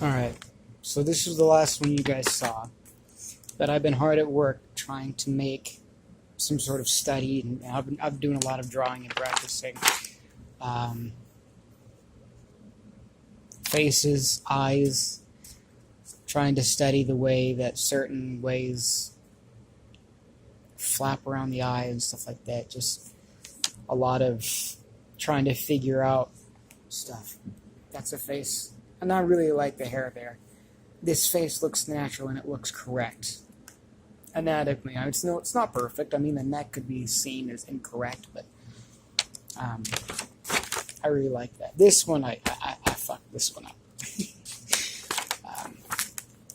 Alright, so this was the last one you guys saw. But I've been hard at work trying to make some sort of study, and I've been doing a lot of drawing and practicing. Faces, eyes, trying to study the way that certain ways flap around the eye and stuff like that. Just a lot of trying to figure out stuff. That's a face. And I really like the hair there. This face looks natural and it looks correct. Anatomically, it's not perfect. I mean, the neck could be seen as incorrect, but I really like that. This one, I fucked this one up.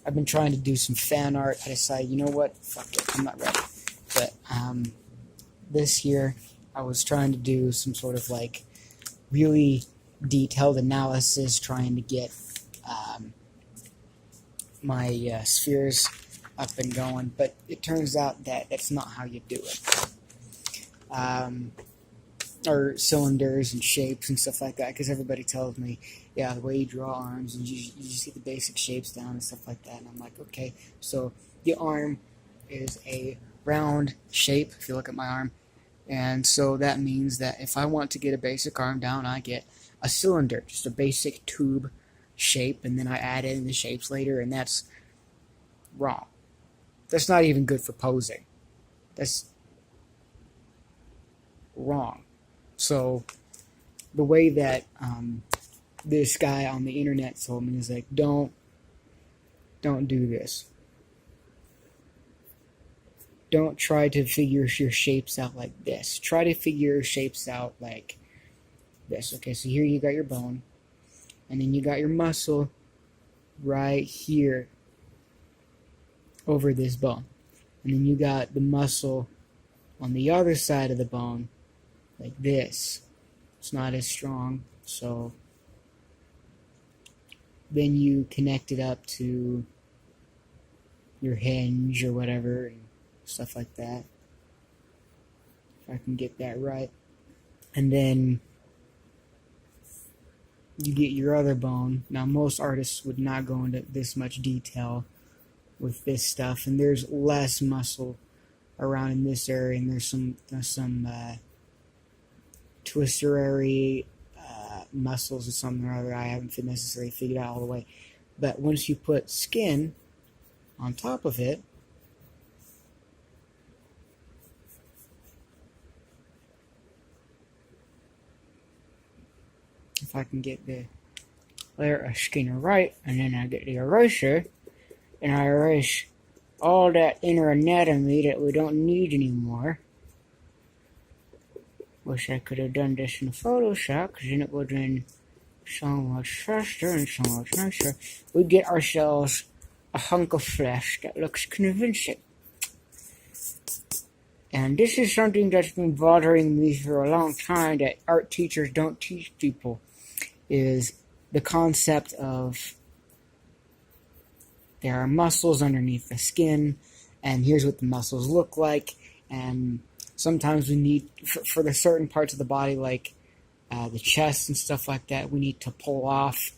I've been trying to do some fan art. I decided, you know what? Fuck it. I'm not ready. But this year, I was trying to do some sort of like really detailed analysis, trying to get my spheres up and going. But it turns out that that's not how you do it. Or cylinders and shapes and stuff like that, because everybody tells me, yeah, the way you draw arms, and you just get the basic shapes down and stuff like that, and I'm like, okay, so the arm is a round shape, if you look at my arm, and so that means that if I want to get a basic arm down, I get a cylinder, just a basic tube shape, and then I add in the shapes later, and that's wrong. That's not even good for posing. That's wrong. So the way that this guy on the internet told me is like, don't do this. Don't try to figure your shapes out like this. Try to figure your shapes out like this. Okay, so here you got your bone, and then you got your muscle right here over this bone. And then you got the muscle on the other side of the bone like this. It's not as strong, so then you connect it up to your hinge or whatever and stuff like that, if I can get that right. And then you get your other bone. Now most artists would not go into this much detail with this stuff, and there's less muscle around in this area, and there's some twisterary muscles or something or other I haven't necessarily figured out all the way. But once you put skin on top of it, if I can get the layer of skin right, and then I get the eraser, and I erase all that inner anatomy that we don't need anymore. Wish I could have done this in Photoshop, because then it would have been so much faster and so much nicer. We get ourselves a hunk of flesh that looks convincing. And this is something that's been bothering me for a long time that art teachers don't teach people, is the concept of there are muscles underneath the skin, and here's what the muscles look like, and sometimes we need, for the certain parts of the body, like the chest and stuff like that, we need to pull off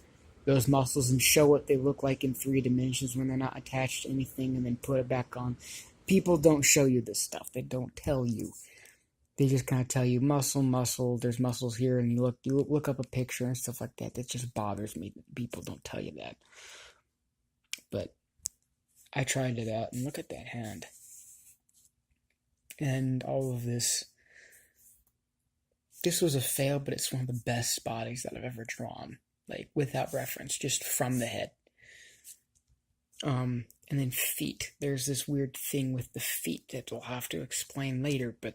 those muscles and show what they look like in 3 dimensions when they're not attached to anything, and then put it back on. People don't show you this stuff. They don't tell you. They just kind of tell you muscle, there's muscles here, and you look up a picture and stuff like that. That just bothers me. People don't tell you that. But I tried it out, and look at that hand. And all of this was a fail, but it's one of the best bodies that I've ever drawn, like without reference, just from the head. And then feet. There's this weird thing with the feet that we'll have to explain later, but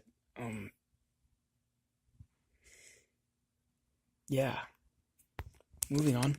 yeah. Moving on.